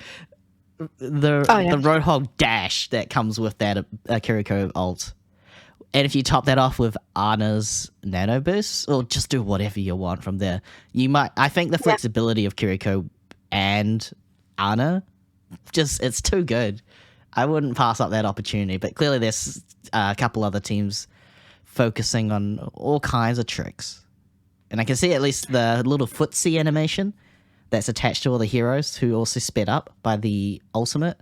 The Roadhog dash that comes with that Kiriko ult, and if you top that off with Anna's nano boost, or just do whatever you want from there, you might. I think the flexibility of Kiriko and Anna, it's too good. I wouldn't pass up that opportunity. But clearly, there's a couple other teams focusing on all kinds of tricks. And I can see at least the little footsie animation that's attached to all the heroes who also sped up by the ultimate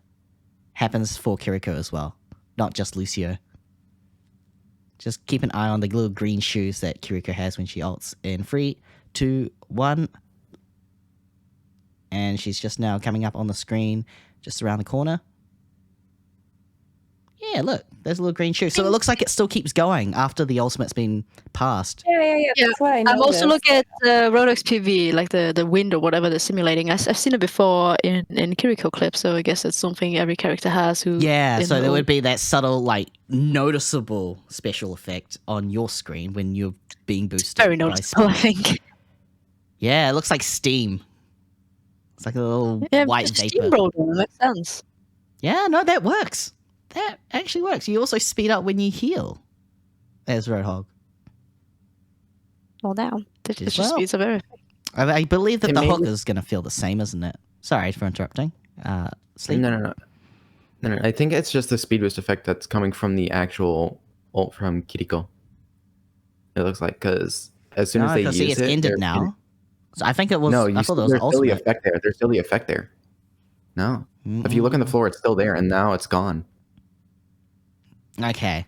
happens for Kiriko as well, not just Lucio. Just keep an eye on the little green shoes that Kiriko has when she ults in 3, 2, 1. And she's just now coming up on the screen just around the corner. Yeah, look, there's a little green shoe. So it looks like it still keeps going after the ultimate's been passed. Yeah. That's what I noticed. I'm also looking at Roanoke's PV, like the wind or whatever they're simulating. I've seen it before in Kiriko clips, so I guess it's something every character has. Yeah, so there would be that subtle, like, noticeable special effect on your screen when you're being boosted. Very by noticeable, I speed. think. Yeah, it looks like steam. It's like a little white vapor. Steamroller, that makes sense. Yeah, no, that works. That actually works. You also speed up when you heal as Roadhog. Well, now it just Well. speeds up everything. I believe that It the may- hook is going to feel the same, isn't it? Sorry for interrupting. Sleep. No. I think it's just the speed boost effect that's coming from the actual ult from Kiriko. It looks like, because as soon as No, they because use it's it, ended they're- now. So I think it was. No, I thought it was there's still the ultimate. effect there. There's still the effect there. No, if you look on the floor, it's still there, and now it's gone. Okay.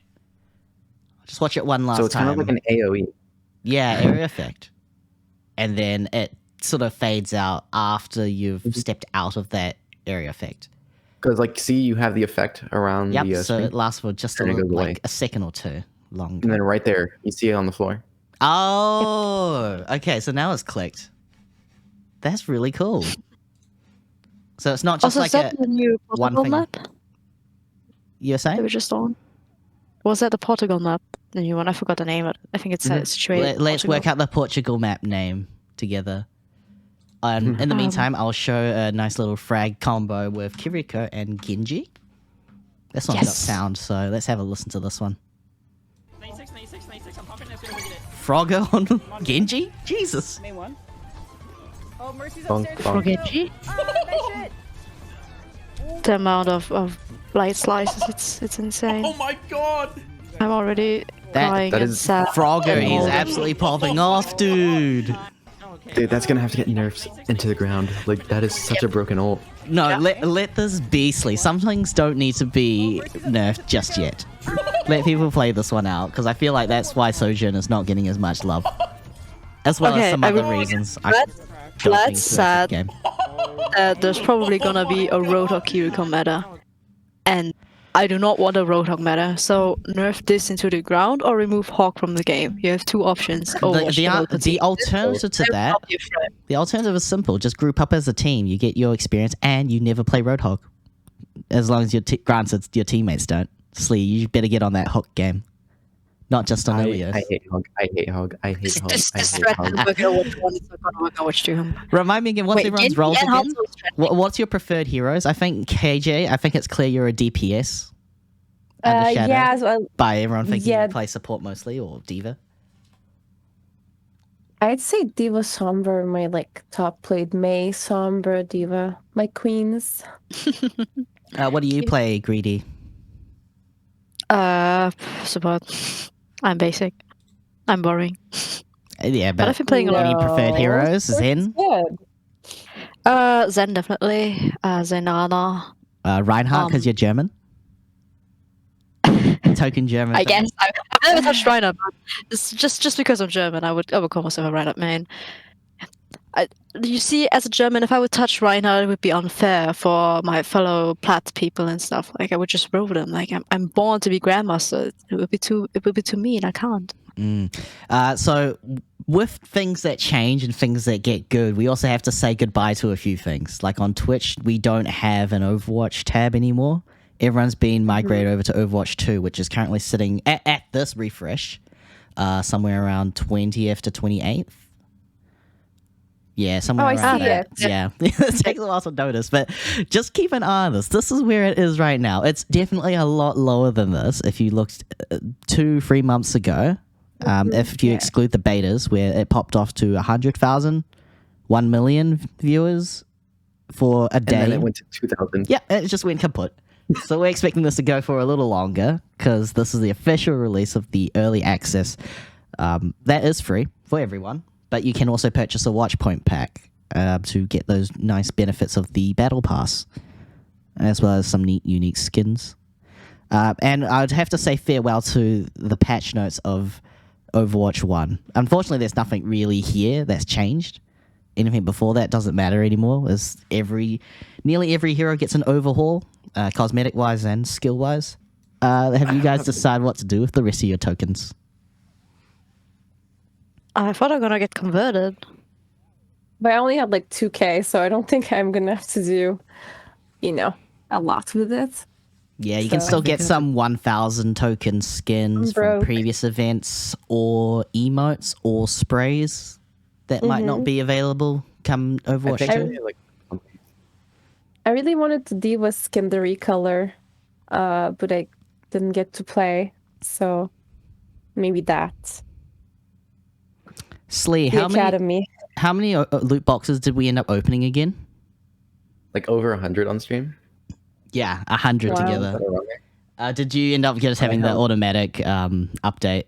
Just watch it one last So it's time. kind of like an AOE. Yeah, area effect. And then it sort of fades out after you've stepped out of that area effect. Because, like, see, you have the effect around Yep, the so screen, it lasts for just And it goes away. like a second or two longer. and then right there, you see it on the floor. Oh, okay, so now it's clicked. That's really cool. So it's not just Also, like is that the new one Portugal thing. map You're that we saying? just on? Was that the Portugal map? The new one? I forgot the name. I think it's situated. Let's work out the Portugal map name together. In the meantime, I'll show a nice little frag combo with Kiriko and Genji. This one's got Yes. sound, so let's have a listen to this one. Frogger on Genji? Jesus. Main one. Oh, Mercy's Bonk, upstairs. bonk. Genji? Nice shit. The amount of light slices, it's insane. Oh my god! I'm already That- crying that and is- sad. Frogger and all is that. absolutely popping off, dude. Dude, that's gonna have to get nerfs into the ground. Like, that is such a broken ult. No, let this beastly. Some things don't need to be nerfed just yet. Let people play this one out, because I feel like that's why Sojourn is not getting as much love. As well as Okay, some I other will- reasons. I That- don't think that's it's a good sad. game. There's probably gonna be a Roadhog Kiriko meta, and I do not want a Roadhog meta. So nerf this into the ground or remove Hawk from the game. You have two options. Overwatch developer The team. alternative to I will that, not be afraid. the alternative is simple. Just group up as a team. You get your experience, and you never play Roadhog. As long as granted your teammates don't. Slee, you better get on that Hook game. Not just on Ilios. I hate Hog. I hate Hog. I hate Hog. This I hate threat Hog. to work Overwatch 1 is not gonna work Overwatch 2. Remind me again, what's Wait, everyone's Genji roles and again? Hanzo is trending. What's your preferred heroes? I think KJ, I think it's clear you're a DPS. Under Shadow, Yeah, so by everyone thinking yeah. you play support mostly, or Diva. I'd say Diva Sombra, my like top played May, Sombra, Diva, my queens. What do you play, Greedy? Support. I'm basic. I'm boring. Yeah, But but I've been playing a lot. any preferred heroes? Zen? Good. Zen definitely. Zen Ana. Reinhardt, because you're German? Token German. I guess I've never touched Reinhardt, but it's just because I'm German, I would call myself a Reinhardt main. You see, as a German, if I would touch Reinhardt, it would be unfair for my fellow Platt people and stuff. Like I would just roll them. Like I'm born to be Grandmaster. It would be too mean. I can't. So with things that change and things that get good, we also have to say goodbye to a few things. Like on Twitch, we don't have an Overwatch tab anymore. Everyone's been migrated over to Overwatch 2, which is currently sitting at this refresh, somewhere around 20th to 28th. Yeah, somewhere I around see there. it. Yeah, it takes a while to notice, but just keep an eye on this. This is where it is right now. It's definitely a lot lower than this. If you looked 2-3 months ago, if you exclude the betas, where it popped off to 100,000, 1 million viewers for a day. And then it went to 2,000. Yeah, it just went kaput. So we're expecting this to go for a little longer, because this is the official release of the early access. That is free for everyone, but you can also purchase a watch point pack to get those nice benefits of the battle pass, as well as some neat, unique skins. And I'd have to say farewell to the patch notes of Overwatch 1. Unfortunately, there's nothing really here that's changed. Anything before that doesn't matter anymore, as nearly every hero gets an overhaul, cosmetic-wise and skill-wise. Have you guys decided what to do with the rest of your tokens? I thought I'm gonna get converted. But I only had like 2K, so I don't think I'm gonna have to do, a lot with it. Yeah, you can So- still get some 1,000 token skins I'm from broke. previous events, or emotes, or sprays that might not be available come I Overwatch think 2. they, like, I really wanted the Diva skin, the recolor, but I didn't get to play, so maybe that. Slee, The Academy. how many loot boxes did we end up opening again? like over 100 on stream. Yeah, 100 Wow. together. Is that around there? Did you end up just having the have- automatic update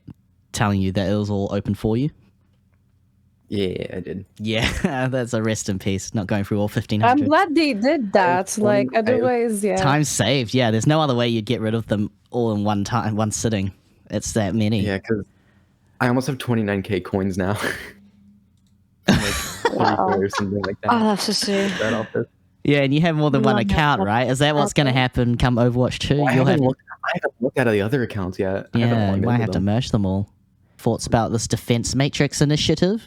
telling you that it was all open for you? Yeah, I did. Yeah, that's a rest in peace. Not going through all I'm 1,500. glad they did that. Like, otherwise, yeah. Time saved. Yeah, there's no other way you'd get rid of them all in one time, one sitting. It's that many. Yeah, because I almost have 29k coins now. I'm like 3 or something like that. I'll have to see. Start off this. Yeah, and you have more than one No, account, no. right? Is that what's going to happen come Overwatch 2? Well, I You'll have, haven't looked at the other accounts yet. I haven't yeah, you logged might into have to them. merge them all. Thoughts about this Defense Matrix initiative?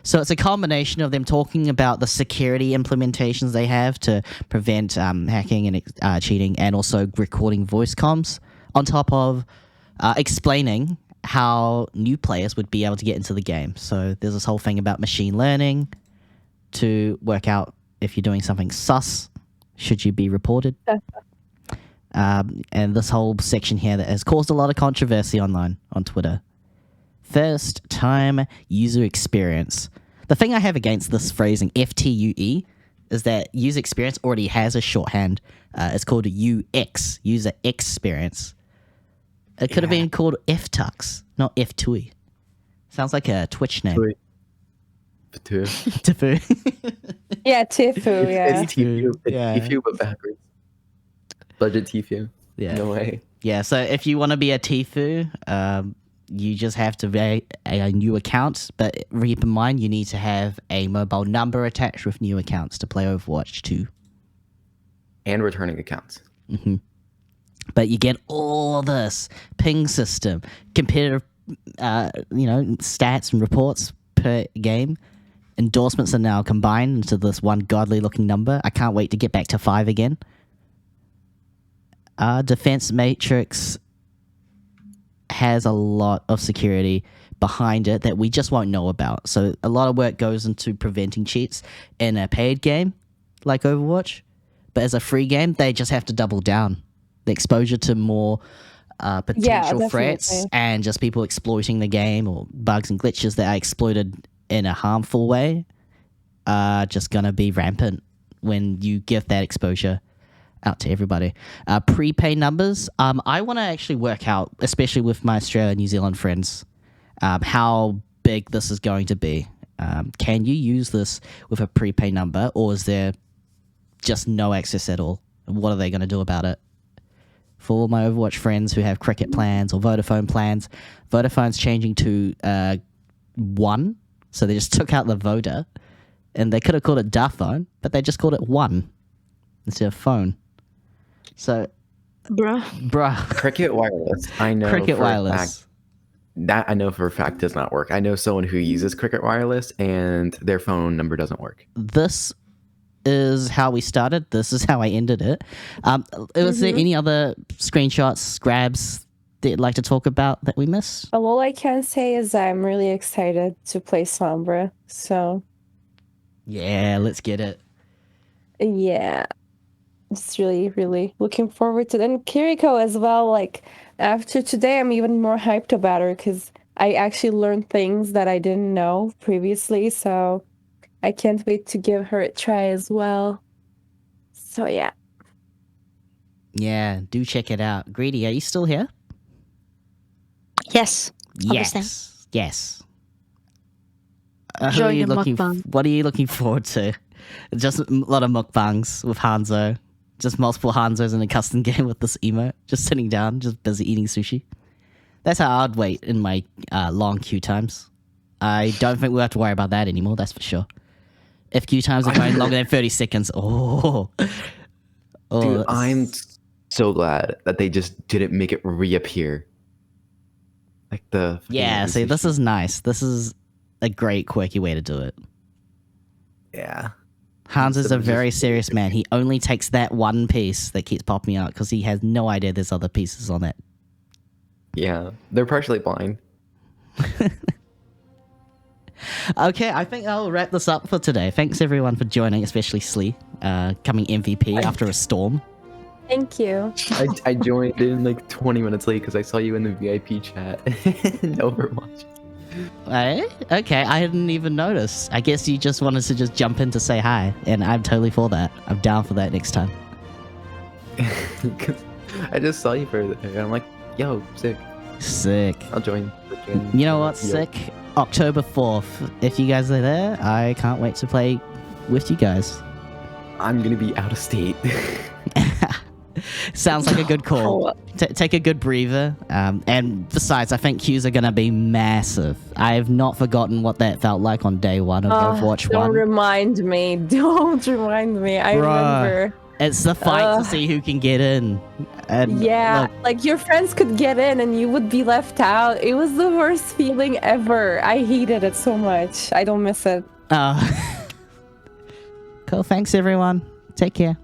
So it's a combination of them talking about the security implementations they have to prevent hacking and cheating, and also recording voice comms, on top of explaining how new players would be able to get into the game. So there's this whole thing about machine learning to work out if you're doing something sus, should you be reported. And this whole section here that has caused a lot of controversy online on Twitter. First time user experience. The thing I have against this phrasing, FTUE, is that user experience already has a shorthand. It's called UX, user experience. It could have Yeah. been called F-Tux, not F-Tui. Sounds like a Twitch name. Tui. Tui. Tifu. Yeah, Tifu. Yeah. It's Tfue. It's Yeah. Tfue, but backwards. Budget Tfue. Yeah. No way. Yeah, so if you want to be a Tifu, you just have to be a new account. But keep in mind, you need to have a mobile number attached with new accounts to play Overwatch 2. And returning accounts. But you get all this ping system, competitive, stats and reports per game. Endorsements are now combined into this one godly looking number. I can't wait to get back to 5 again. Defense Matrix has a lot of security behind it that we just won't know about. So a lot of work goes into preventing cheats in a paid game like Overwatch. But as a free game, they just have to double down. The exposure to more potential threats definitely. and just people exploiting the game or bugs and glitches that are exploited in a harmful way are just going to be rampant when you give that exposure out to everybody. Prepaid numbers. I want to actually work out, especially with my Australia and New Zealand friends, how big this is going to be. Can you use this with a prepaid number, or is there just no access at all? What are they going to do about it? For all my Overwatch friends who have cricket plans or Vodafone plans, Vodafone's changing to 1. So they just took out the Voda, and they could have called it Da Phone, but they just called it 1 instead of phone. So, bruh. Cricket Wireless. I know Cricket for a Wireless. fact that I know for a fact does not work. I know someone who uses Cricket Wireless and their phone number doesn't work. This is how we started. This is how I ended it. Was there any other screenshots, grabs that you'd like to talk about that we missed? All I can say is I'm really excited to play Sombra. So Yeah, let's get it. yeah, it's really, really looking forward to it. And Kiriko as well. Like after today, I'm even more hyped about her because I actually learned things that I didn't know previously. So I can't wait to give her a try as well. So yeah. Yeah, do check it out. Greedy, are you still here? Yes. Obviously. Yes. Who are Enjoying you the looking? mukbang. What are you looking forward to? Just a lot of mukbangs with Hanzo. Just multiple Hanzos in a custom game with this emo. Just sitting down, just busy eating sushi. That's how I'd wait in my long queue times. I don't think we'll have to worry about that anymore, that's for sure. If queue times are going longer than 30 seconds, Dude, that's- I'm so glad that they just didn't make it reappear. Like the Yeah, see, this is nice. This is a great, quirky way to do it. yeah. Hans is Instead a of very just- serious man. He only takes that one piece that keeps popping out because he has no idea there's other pieces on it. Yeah, they're partially blind. Okay, I think I'll wrap this up for today. Thanks everyone for joining, especially Slee, coming MVP after a storm. Thank you. I joined in like 20 minutes late because I saw you in the VIP chat in Overwatch. Okay, I hadn't even noticed. I guess you just wanted to just jump in to say hi, and I'm totally for that. I'm down for that next time. 'Cause I just saw you for there, and I'm like, yo, sick. Sick. I'll join. You know what? Yeah. Sick. October 4th. If you guys are there, I can't wait to play with you guys. I'm gonna be out of state. Sounds like a good call. Take a good breather. And besides, I think queues are going to be massive. I have not forgotten what that felt like on day one of Overwatch Don't 1. remind me. Don't remind me. I Bruh. remember. It's the fight to see who can get in. And Yeah, look, like your friends could get in and you would be left out. It was the worst feeling ever. I hated it so much. I don't miss it. cool. Thanks, everyone. Take care.